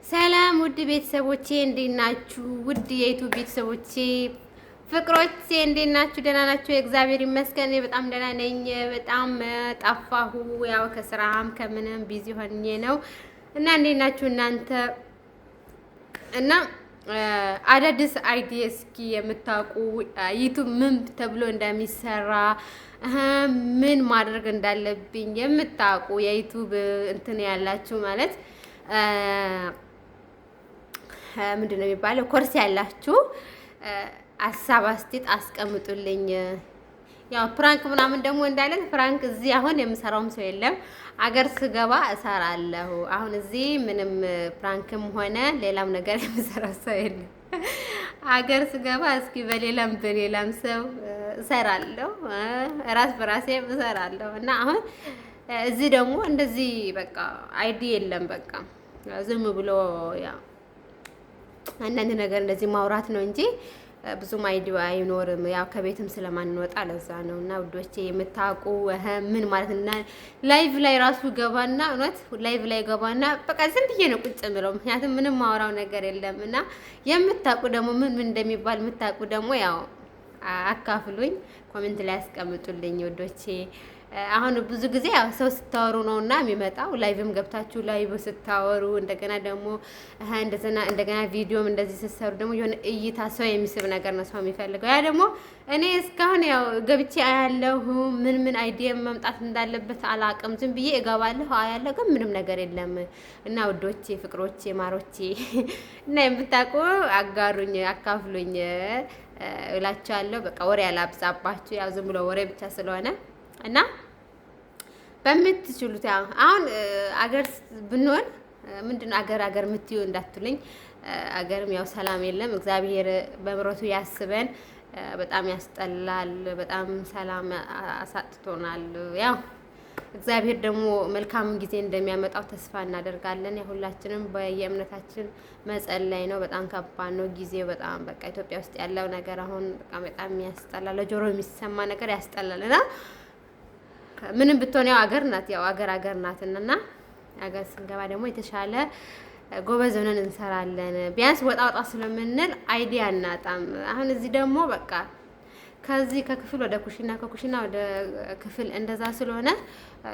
ሰላም ውድ ቤተሰቦቼ እንዴት ናችሁ? ውድ የዩቲዩብ ቤተሰቦቼ ፍቅሮቼ እንዴት ናችሁ? ደህና ናችሁ? እግዚአብሔር ይመስገን በጣም ደህና ነኝ። በጣም ጠፋሁ። ያው ከስራም ከምንም ቢዚ ሆኜ ነው እና እንዴት ናችሁ እናንተ? እና አዳዲስ አይዲያ እስኪ የምታውቁ ዩቲዩብ ምን ተብሎ እንደሚሰራ ምን ማድረግ እንዳለብኝ የምታውቁ የዩቲዩብ እንትን ያላችሁ ማለት ምንድን ነው የሚባለው ኮርስ ያላችሁ ሀሳብ አስተያየት አስቀምጡልኝ። ያው ፕራንክ ምናምን ደግሞ እንዳለን ፕራንክ እዚህ አሁን የምሰራውም ሰው የለም። አገር ስገባ እሰራለሁ። አሁን እዚህ ምንም ፕራንክም ሆነ ሌላም ነገር የምሰራው ሰው የለም። አገር ስገባ እስኪ በሌላም ሰው እሰራለሁ፣ ራስ በራሴ እሰራለሁ። እና አሁን እዚህ ደግሞ እንደዚህ በቃ አይዲ የለም። በቃ ዝም ብሎ ያው አንዳንድ ነገር እንደዚህ ማውራት ነው እንጂ ብዙም አይዲያ አይኖርም። ያው ከቤትም ስለማንወጣ ለዛ ነው። እና ውዶቼ የምታውቁ ምን ማለት እና ላይቭ ላይ ራሱ ገባና እውነት ላይቭ ላይ ገባና በቃ ዝም ብዬ ነው ቁጭ ምለው፣ ምክንያቱም ምንም ማውራው ነገር የለም። እና የምታውቁ ደግሞ ምን እንደሚባል የምታውቁ ደግሞ ያው አካፍሉኝ፣ ኮሜንት ላይ ያስቀምጡልኝ ውዶቼ። አሁን ብዙ ጊዜ ያው ሰው ስታወሩ ነውና የሚመጣው ላይቭም ገብታችሁ ላይቭ ስታወሩ እንደገና ደግሞ እንደገና ቪዲዮም እንደዚህ ስትሰሩ ደግሞ የሆነ እይታ ሰው የሚስብ ነገር ነው ሰው የሚፈልገው። ያ ደግሞ እኔ እስካሁን ያው ገብቼ አያለሁ። ምን አይዲያ መምጣት እንዳለበት አላቅም። ዝም ብዬ እገባለሁ አያለሁ፣ ግን ምንም ነገር የለም። እና ውዶቼ፣ ፍቅሮቼ፣ ማሮቼ እና የምታውቁ አጋሩኝ፣ አካፍሉኝ እላችኋለሁ። በቃ ወሬ ያላብዛባችሁ፣ ያው ዝም ብሎ ወሬ ብቻ ስለሆነ እና በምትችሉት ያው አሁን አገር ብንሆን ምንድነው አገር የምትዩ እንዳትሉኝ። አገርም ያው ሰላም የለም። እግዚአብሔር በምሕረቱ ያስበን። በጣም ያስጠላል። በጣም ሰላም አሳጥቶናል። ያው እግዚአብሔር ደግሞ መልካም ጊዜ እንደሚያመጣው ተስፋ እናደርጋለን። ሁላችንም በየእምነታችን መጸለይ ነው። በጣም ከባድ ነው ጊዜው። በጣም በቃ ኢትዮጵያ ውስጥ ያለው ነገር አሁን በጣም ያስጠላል። ለጆሮ የሚሰማ ነገር ያስጠላል። እና ምንም ብትሆን ያው አገር ናት፣ ያው አገር ናት። እና አገር ስንገባ ደግሞ የተሻለ ጎበዝ ሆነን እንሰራለን። ቢያንስ ወጣ ስለምንል አይዲያ እናጣም። አሁን እዚህ ደግሞ በቃ ከዚህ ከክፍል ወደ ኩሽና ከኩሽና ወደ ክፍል እንደዛ ስለሆነ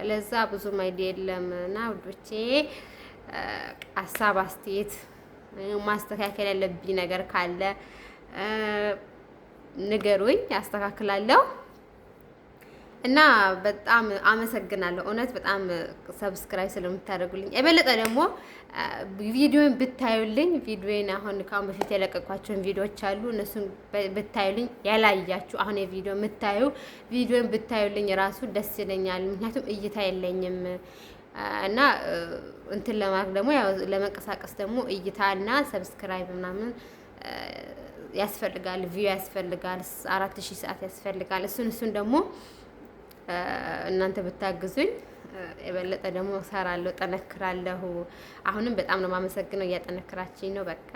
ለዛ ብዙም አይዲያ የለም። እና ውዶቼ ሀሳብ አስተያየት ማስተካከል ያለብኝ ነገር ካለ ንገሩኝ፣ ያስተካክላለሁ። እና በጣም አመሰግናለሁ እውነት በጣም ሰብስክራይብ ስለምታደርጉልኝ። የበለጠ ደግሞ ቪዲዮን ብታዩልኝ፣ ቪዲዮን አሁን ካሁን በፊት የለቀቋቸውን ቪዲዮዎች አሉ፣ እነሱን ብታዩልኝ። ያላያችሁ አሁን የቪዲዮ የምታዩ ቪዲዮን ብታዩልኝ ራሱ ደስ ይለኛል፣ ምክንያቱም እይታ የለኝም። እና እንትን ለማድረግ ደግሞ ያው ለመንቀሳቀስ ደግሞ እይታና ሰብስክራይብ ምናምን ያስፈልጋል፣ ቪው ያስፈልጋል፣ 4000 ሰዓት ያስፈልጋል። እሱን ደግሞ እናንተ ብታግዙኝ የበለጠ ደግሞ እሰራለሁ፣ ጠነክራለሁ። አሁንም በጣም ነው የማመሰግነው፣ እያጠነክራችኝ ነው። በቃ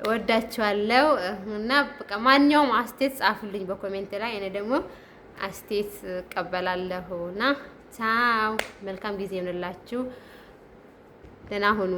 ወዳችኋለሁ። እና በቃ ማንኛውም አስተያየት ጻፉልኝ በኮሜንት ላይ፣ እኔ ደግሞ አስተያየት እቀበላለሁ። እና ቻው፣ መልካም ጊዜ ይሁንላችሁ። ደህና ሁኑ።